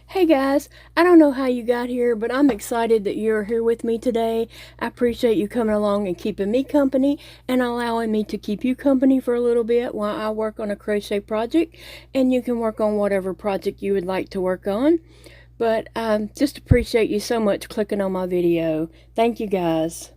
Hey guys, I don't know how you got here, but I'm excited that you're here with me today. I appreciate you coming along and keeping me company and allowing me to keep you company for a little bit while I work on a crochet project, and you can work on whatever project you would like to work on. But just appreciate you so much clicking on my video. Thank you guys.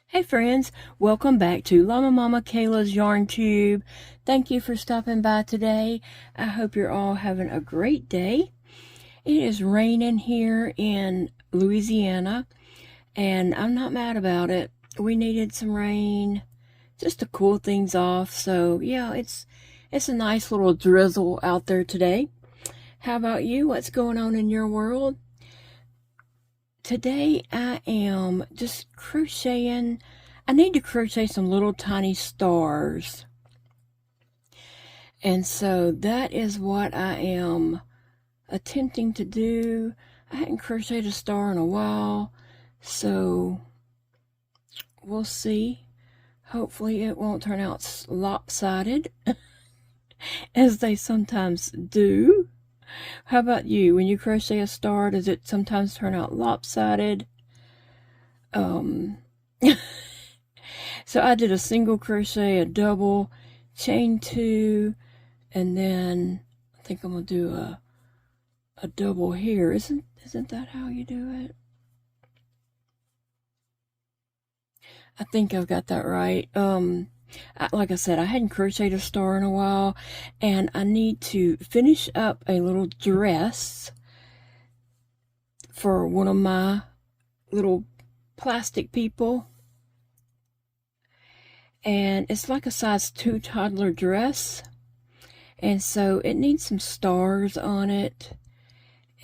Hey friends, welcome back to Llama Mama Kayla's Yarn Tube. Thank you for stopping by today. I hope you're all having a great day. It is raining here in Louisiana, and I'm not mad about it. We needed some rain just to cool things off. So yeah, it's a nice little drizzle out there today. How about you? What's going on in your world? Today I am just crocheting. I need to crochet some little tiny stars. And so that is what I am attempting to do. I hadn't crocheted a star in a while, so we'll see. Hopefully it won't turn out lopsided as they sometimes do. How about you? When you crochet a star, does it sometimes turn out lopsided? So I did a single crochet, a double, chain two, and then I think I'm gonna do a double here. Isn't that how you do it? I think I've got that right. Like I said, I hadn't crocheted a star in a while, and I need to finish up a little dress for one of my little plastic people. And it's like a size 2 toddler dress. And so it needs some stars on it.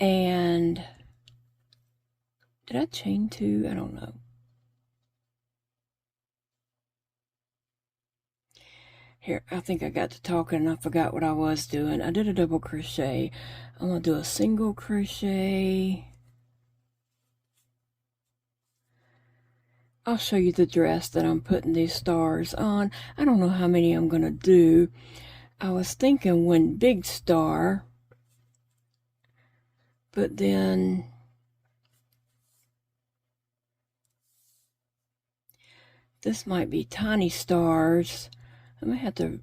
And did I chain two? I don't know. Here, I think I got to talking and I forgot what I was doing. I did a double crochet. I'm going to do a single crochet. I'll show you the dress that I'm putting these stars on. I don't know how many I'm going to do. I was thinking one big star, but then this might be tiny stars. I may have to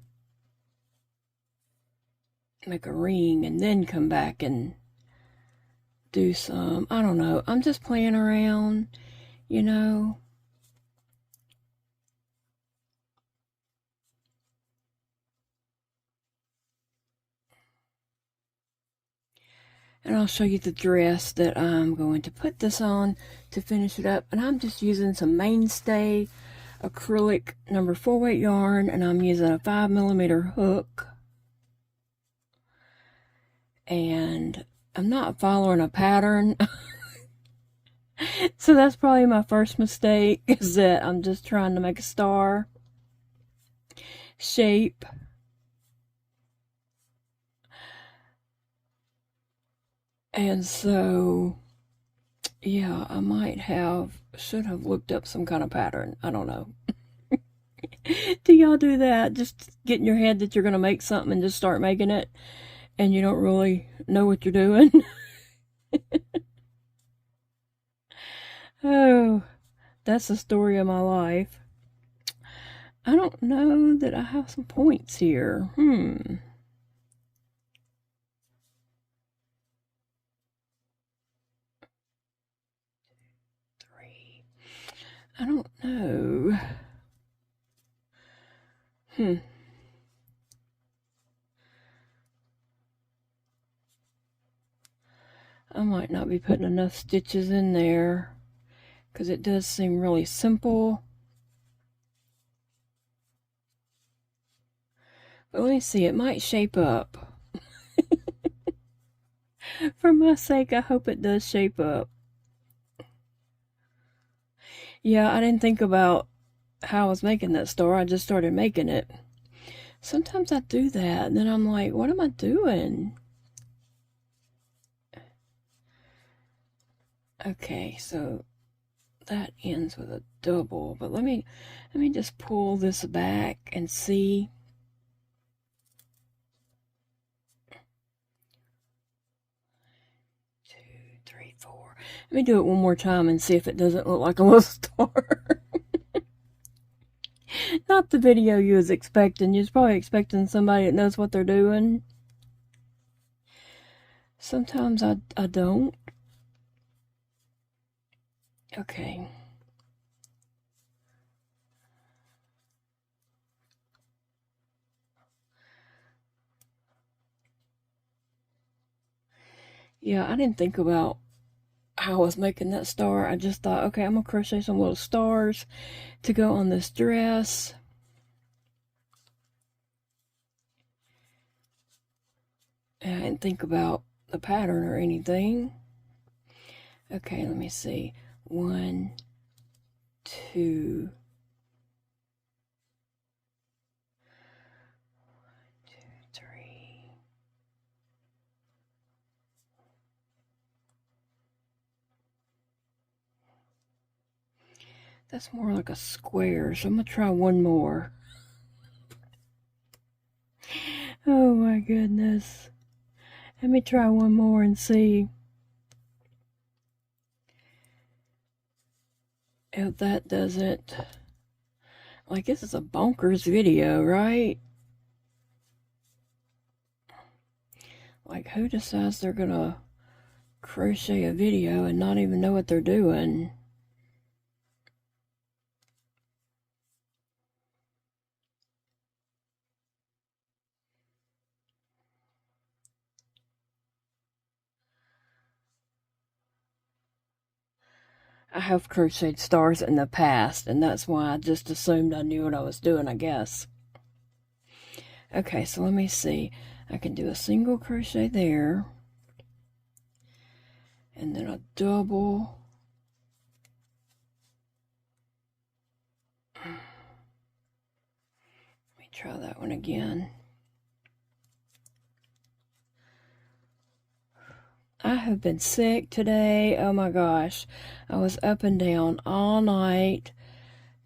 make a ring and then come back and do some. I don't know. I'm just playing around, you know. And I'll show you the dress that I'm going to put this on to finish it up. And I'm just using some mainstay acrylic number 4 weight yarn, and I'm using a 5mm hook. And I'm not following a pattern. So that's probably my first mistake, is that I'm just trying to make a star shape. And so, yeah, should have looked up some kind of pattern. I don't know. Do y'all do that? Just get in your head that you're going to make something and just start making it, and you don't really know what you're doing? Oh, that's the story of my life. I don't know that I have some points here. 3. I don't know. I might not be putting enough stitches in there, because it does seem really simple. But let me see, it might shape up. For my sake, I hope it does shape up. Yeah, I didn't think about how I was making that star. I just started making it. Sometimes I do that, and then I'm like, what am I doing? Okay, so that ends with a double, but let me just pull this back and see. Let me do it one more time and see if it doesn't look like a little star. Not the video you was expecting. You was probably expecting somebody that knows what they're doing. Sometimes I don't. Okay. Yeah, I didn't think about how I was making that star. I just thought, okay, I'm gonna crochet some little stars to go on this dress. And I didn't think about the pattern or anything. Okay, let me see. 1, 2, 3. That's more like a square, so I'm gonna try one more. Oh my goodness. Let me try one more and see if that does it. Like, this is a bonkers video, right? Like, who decides they're gonna crochet a video and not even know what they're doing? I have crocheted stars in the past, and that's why I just assumed I knew what I was doing, I guess. Okay, so let me see. I can do a single crochet there, and then a double. Let me try that one again. I have been sick today. Oh my gosh. I was up and down all night,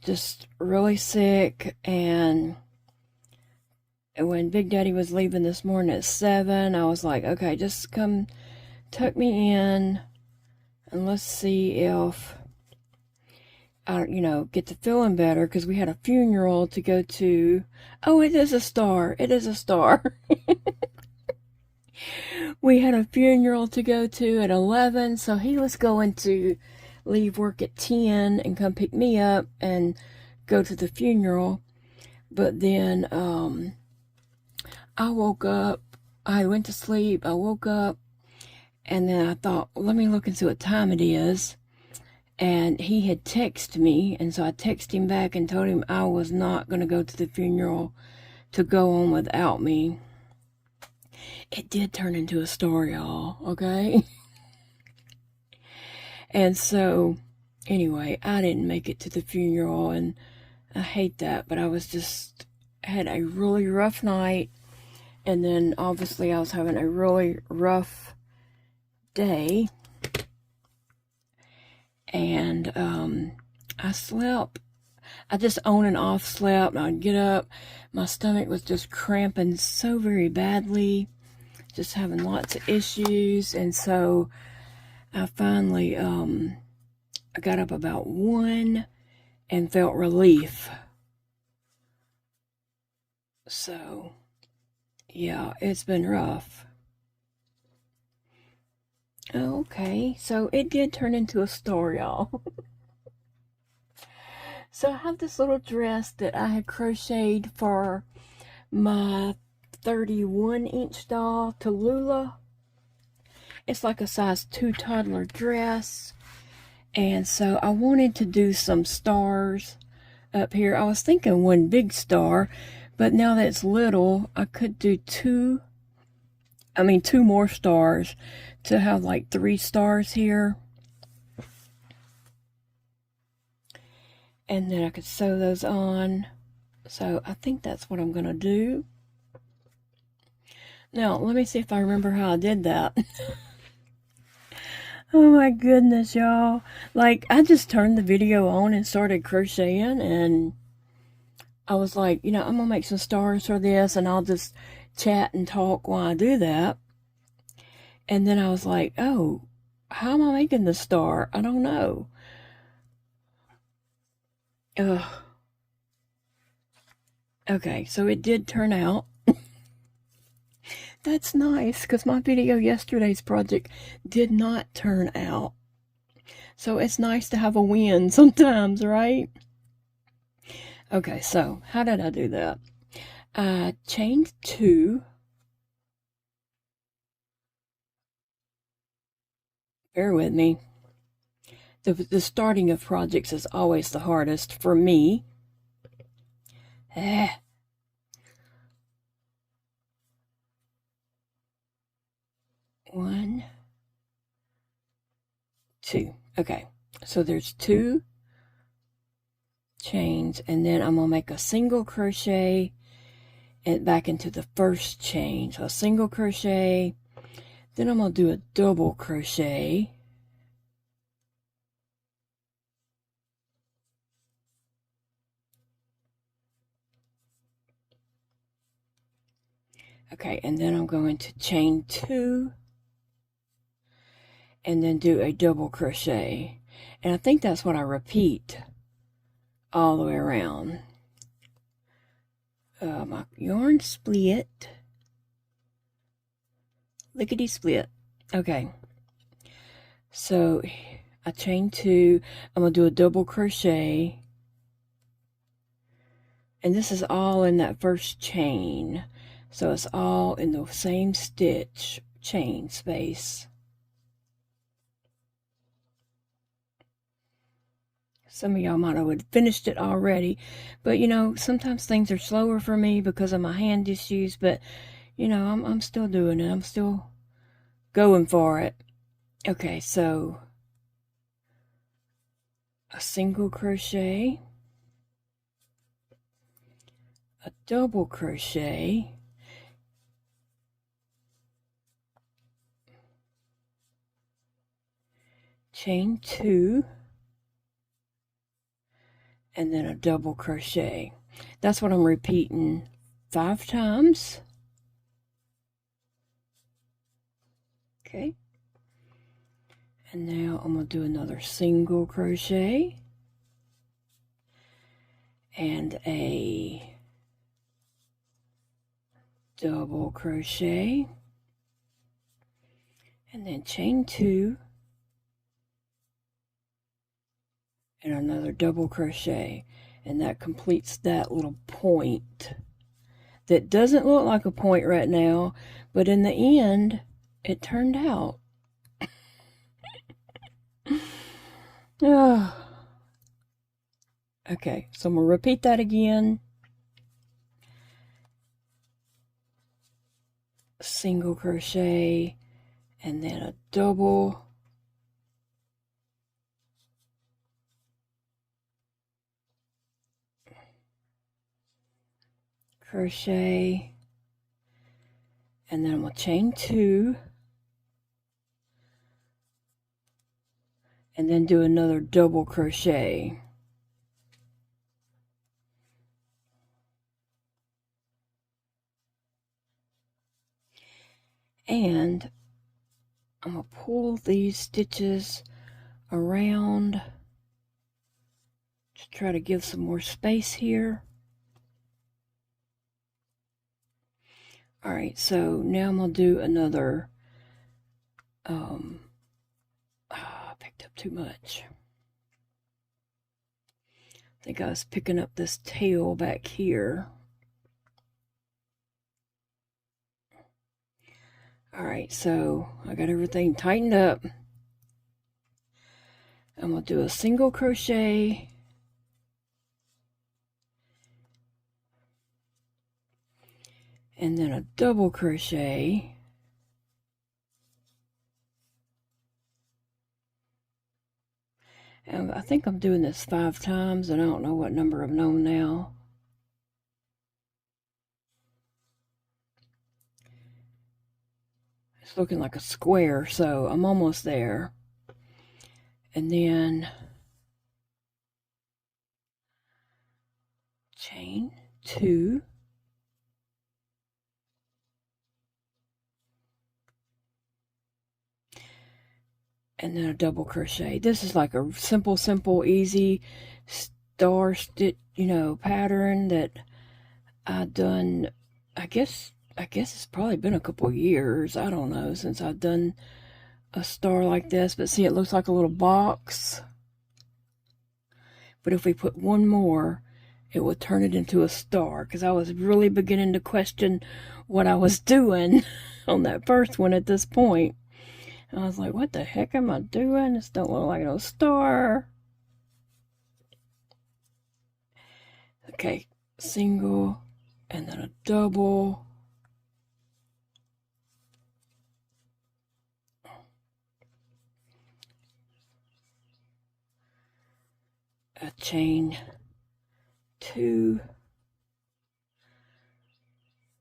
just really sick. And when Big Daddy was leaving this morning at 7, I was like, okay, just come tuck me in and let's see if I, get to feeling better, because we had a funeral to go to. Oh, it is a star. It is a star. We had a funeral to go to at 11, so he was going to leave work at 10 and come pick me up and go to the funeral. But then I woke up, I went to sleep, I woke up, and then I thought, well, let me look and see what time it is. And he had texted me, and so I texted him back and told him I was not going to go to the funeral, to go on without me. It did turn into a star, y'all, okay? And so, anyway, I didn't make it to the funeral, and I hate that, but I had a really rough night, and then obviously I was having a really rough day, and I slept. I just on and off slept. I'd get up, my stomach was just cramping so very badly, just having lots of issues. And so I finally I got up about 1 and felt relief. So yeah, it's been rough. Okay, so it did turn into a star, y'all. So I have this little dress that I had crocheted for my 31-inch doll, Tallulah. It's like a size 2 toddler dress. And so I wanted to do some stars up here. I was thinking one big star, but now that it's little, I could do 2 more stars to have like 3 stars here. And then I could sew those on. So I think that's what I'm going to do. Now, let me see if I remember how I did that. Oh my goodness, y'all. Like, I just turned the video on and started crocheting, and I was like, I'm gonna make some stars for this, and I'll just chat and talk while I do that. And then I was like, oh, how am I making the star? I don't know. Ugh. Okay, so it did turn out. That's nice, because my video yesterday's project did not turn out. So it's nice to have a win sometimes, right? Okay, so how did I do that? I chained 2. Bear with me. The starting of projects is always the hardest for me. Eh. 1, 2. Okay, so there's 2 chains, and then I'm gonna make a single crochet and back into the first chain. So a single crochet, then I'm gonna do a double crochet, okay, and then I'm going to chain 2 and then do a double crochet, and I think that's what I repeat all the way around. My yarn split, lickety split. Okay, so I chain 2, I'm gonna do a double crochet, and this is all in that first chain, so it's all in the same stitch chain space. Some of y'all might have finished it already, but sometimes things are slower for me because of my hand issues, but I'm still doing it. I'm still going for it. Okay, so a single crochet, a double crochet, chain 2, and then a double crochet. That's what I'm repeating 5 times. Okay. And now I'm going to do another single crochet and a double crochet, and then chain 2 and another double crochet, and that completes that little point that doesn't look like a point right now, but in the end it turned out. Oh. Okay, so I'm gonna repeat that again. Single crochet and then a double crochet, and then I'm going to chain 2 and then do another double crochet. And I'm going to pull these stitches around to try to give some more space here. Alright, so now I'm going to do another, I picked up too much. I think I was picking up this tail back here. Alright, so I got everything tightened up. I'm going to do a single crochet, and then a double crochet, and I think I'm doing this 5 times, and I don't know what number I'm on now. It's looking like a square, so I'm almost there. and then chain 2, and then a double crochet. This is like a simple, easy star stitch, pattern that I've done. I guess it's probably been a couple years, I don't know, since I've done a star like this. But see, it looks like a little box. But if we put one more, it would turn it into a star, because I was really beginning to question what I was doing on that first one at this point. I was like, what the heck am I doing? This don't look like no star. Okay, single, and then a double. A chain 2,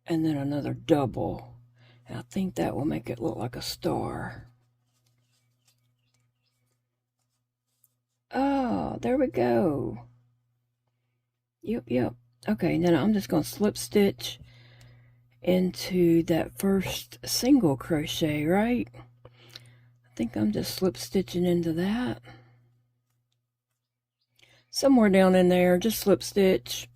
and then another double. And I think that will make it look like a star. Oh, there we go. Yep. Okay, then I'm just going to slip stitch into that first single crochet, right? I think I'm just slip stitching into that. Somewhere down in there, just slip stitch.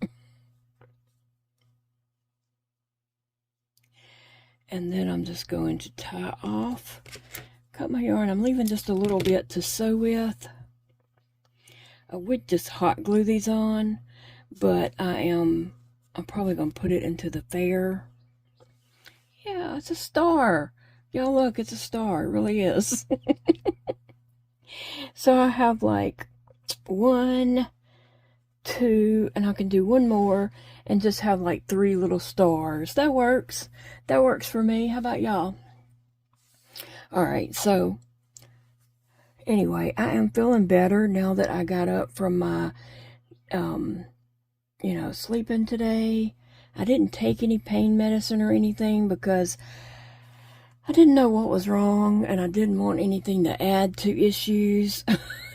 And then I'm just going to tie off, cut my yarn. I'm leaving just a little bit to sew with. I would just hot glue these on, but I'm probably going to put it into the fair. Yeah, it's a star. Y'all look, it's a star. It really is. So I have like 1, 2, and I can do one more and just have like 3 little stars. That works. That works for me. How about y'all? All right, so anyway, I am feeling better now that I got up from my, sleeping today. I didn't take any pain medicine or anything because I didn't know what was wrong and I didn't want anything to add to issues.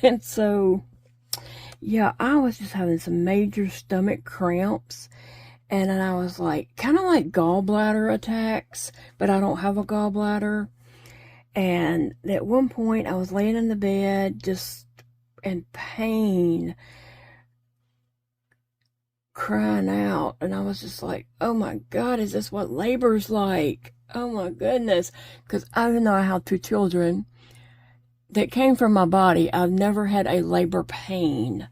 And so, yeah, I was just having some major stomach cramps. And then I was like, kind of like gallbladder attacks, but I don't have a gallbladder. And at one point I was laying in the bed just in pain, crying out, and I was just like, oh my God, is this what labor's like? Oh my goodness. Because even though I have 2 children that came from my body, I've never had a labor pain.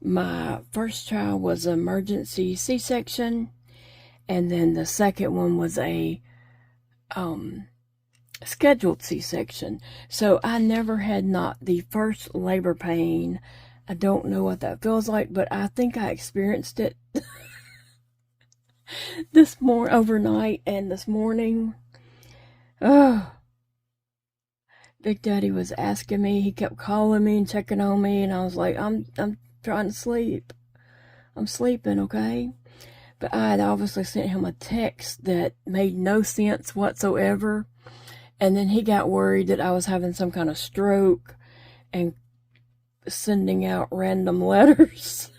My first child was an emergency C-section, and then the second one was a scheduled C-section. So I never had not the first labor pain. I don't know what that feels like, but I think I experienced it overnight and this morning. Oh, Big Daddy was asking me. He kept calling me and checking on me, and I was like, I'm trying to sleep. I'm sleeping, okay? But I had obviously sent him a text that made no sense whatsoever. And then he got worried that I was having some kind of stroke and sending out random letters.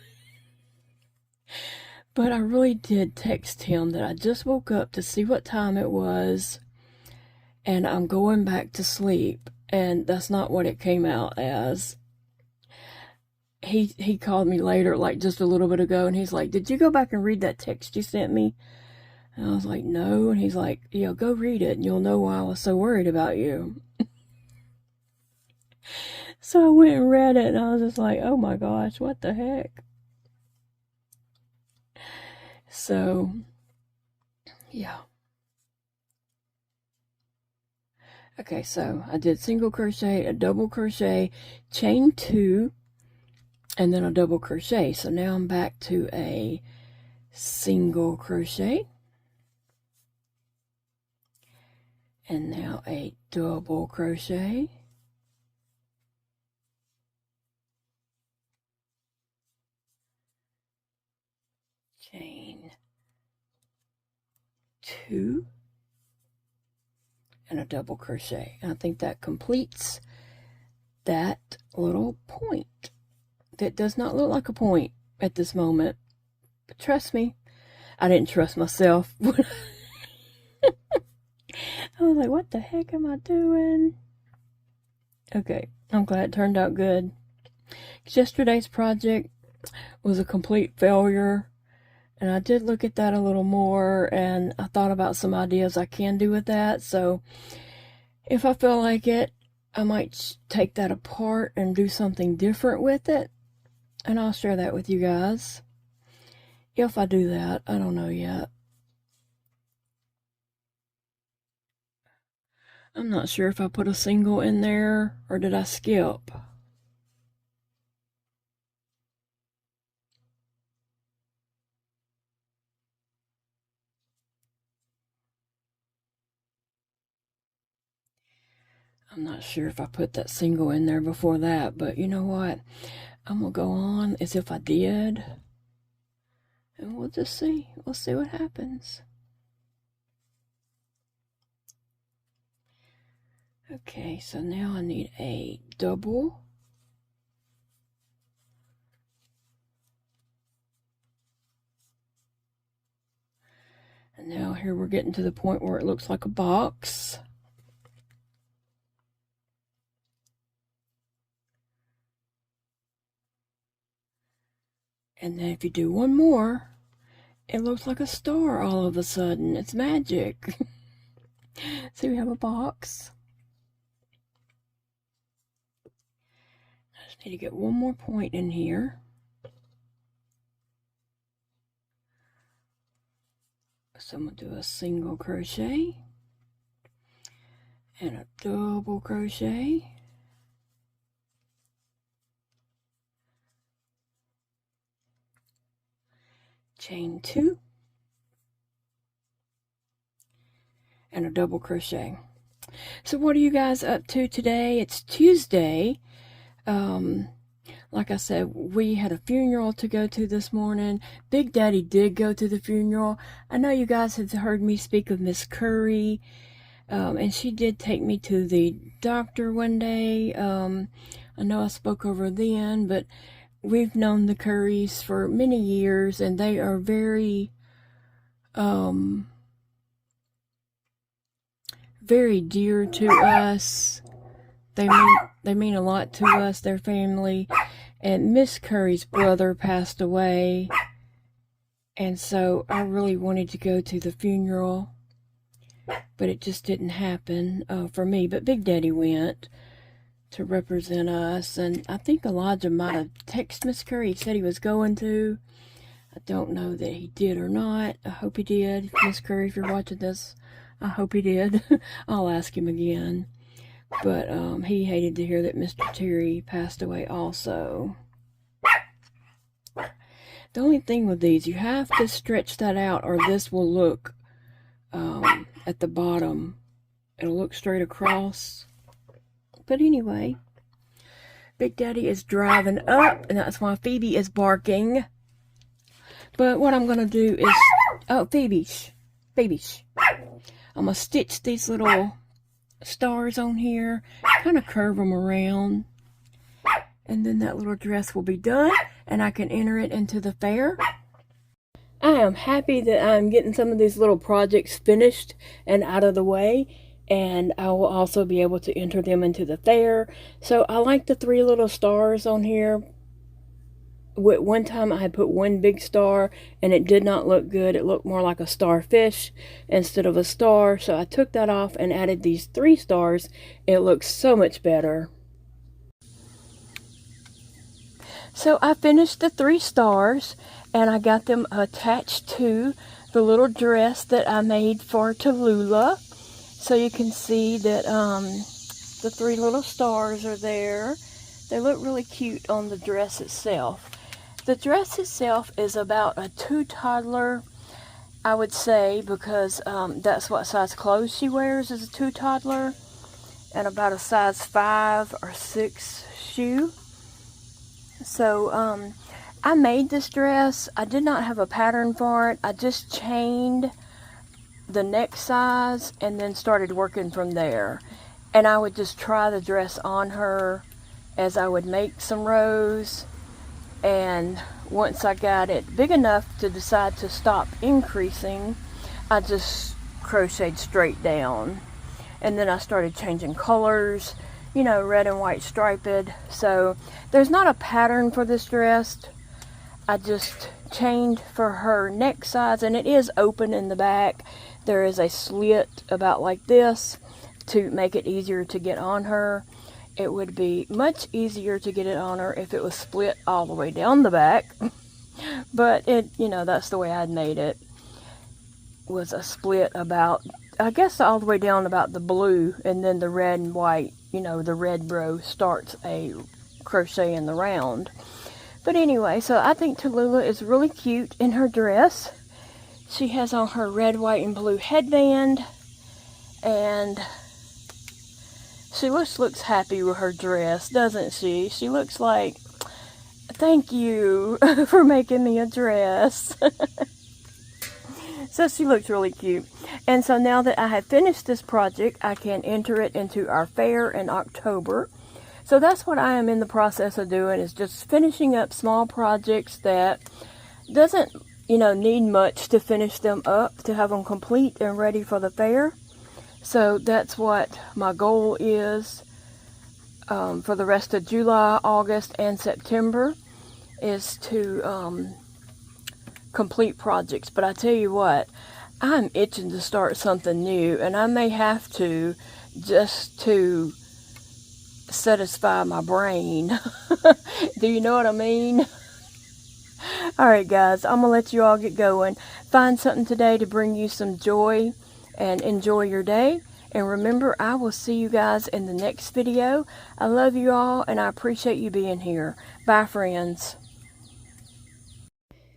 But I really did text him that I just woke up to see what time it was and I'm going back to sleep. And that's not what it came out as. He called me later, like just a little bit ago, and he's like, did you go back and read that text you sent me? And I was like, no. And he's like, yeah, go read it and you'll know why I was so worried about you. So I went and read it, and I was just like, oh my gosh, what the heck? So, yeah. Okay, so I did single crochet, a double crochet, chain 2, and then a double crochet. So now I'm back to a single crochet. And now a double crochet. Chain 2 and a double crochet. And I think that completes that little point that does not look like a point at this moment. But trust me, I didn't trust myself. I was like, what the heck am I doing? Okay, I'm glad it turned out good. Yesterday's project was a complete failure, and I did look at that a little more, and I thought about some ideas I can do with that. So if I feel like it, I might take that apart and do something different with it, and I'll share that with you guys. If I do that, I don't know yet. I'm not sure if I put a single in there or did I skip. I'm not sure if I put that single in there before that, but you know what? I'm gonna go on as if I did, and we'll just see. We'll see what happens. Okay, so now I need a double. And now here we're getting to the point where it looks like a box. And then if you do one more, it looks like a star all of a sudden. It's magic. So we have a box. I just need to get one more point in here. So I'm going to do a single crochet and a double crochet. Chain 2 and a double crochet. So what are you guys up to today? It's Tuesday. Like I said, we had a funeral to go to this morning. Big Daddy did go to the funeral. I know you guys have heard me speak of Miss Curry, and she did take me to the doctor one day. I know I spoke over then, but we've known the Currys for many years, and they are very, very dear to us. They mean a lot to us, their family. And Miss Curry's brother passed away, and so I really wanted to go to the funeral, but it just didn't happen for me. But Big Daddy went to represent us, and I think Elijah might have texted Miss Curry. He said he was going to. I don't know that he did or not. I hope he did. Miss Curry, if you're watching this, I hope he did. I'll ask him again. But he hated to hear that Mr. Terry passed away also. The only thing with these, you have to stretch that out, or this will look at the bottom. It'll look straight across. But anyway, Big Daddy is driving up, and that's why Phoebe is barking. But what I'm going to do is... Oh, Phoebe, shh. Baby, shh. I'm going to stitch these little stars on here, kind of curve them around, and then that little dress will be done, and I can enter it into the fair. I am happy that I'm getting some of these little projects finished and out of the way, and I will also be able to enter them into the fair. So I like the 3 little stars on here. One time I had put one big star and it did not look good. It looked more like a starfish instead of a star. So I took that off and added these 3 stars. It looks so much better. So I finished the 3 stars and I got them attached to the little dress that I made for Tallulah. So you can see that the 3 little stars are there. They look really cute on the dress itself. The dress itself is about a 2 toddler, I would say, because that's what size clothes she wears, is a 2 toddler, and about a size 5 or 6 shoe. So I made this dress. I did not have a pattern for it. I just chained the neck size and then started working from there. And I would just try the dress on her as I would make some rows, and once I got it big enough to decide to stop increasing, I just crocheted straight down. And then I started changing colors, you know, red and white striped. So there's not a pattern for this dress. I just chained for her neck size, and it is open in the back. There is a slit about like this to make it easier to get on her. It would be much easier to get it on her if it was split all the way down the back. But it, you know, that's the way I'd made it. Was a split about, I guess, all the way down about the blue, and then the red and white, you know, the red row starts a crochet in the round. But anyway, so I think Tallulah is really cute in her dress. She has on her red, white, and blue headband, and she looks happy with her dress, doesn't she? She looks like, thank you for making me a dress. So she looks really cute. And so now that I have finished this project, I can enter it into our fair in October. So that's what I am in the process of doing, is just finishing up small projects that doesn't, you know, need much to finish them up, to have them complete and ready for the fair. So that's what my goal is for the rest of July, August, and September, is to complete projects. But I tell you what, I'm itching to start something new, and I may have to, just to satisfy my brain. Do you know what I mean? Alright guys, I'm gonna let you all get going. Find something today to bring you some joy and enjoy your day. And remember, I will see you guys in the next video. I love you all, and I appreciate you being here. Bye, friends.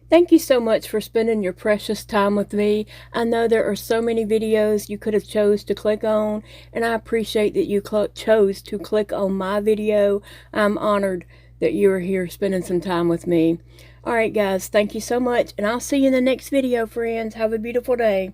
Thank you so much for spending your precious time with me. I know there are so many videos you could have chose to click on, and I appreciate that you chose to click on my video. I'm honored that you are here spending some time with me. Alright guys, thank you so much, and I'll see you in the next video, friends. Have a beautiful day.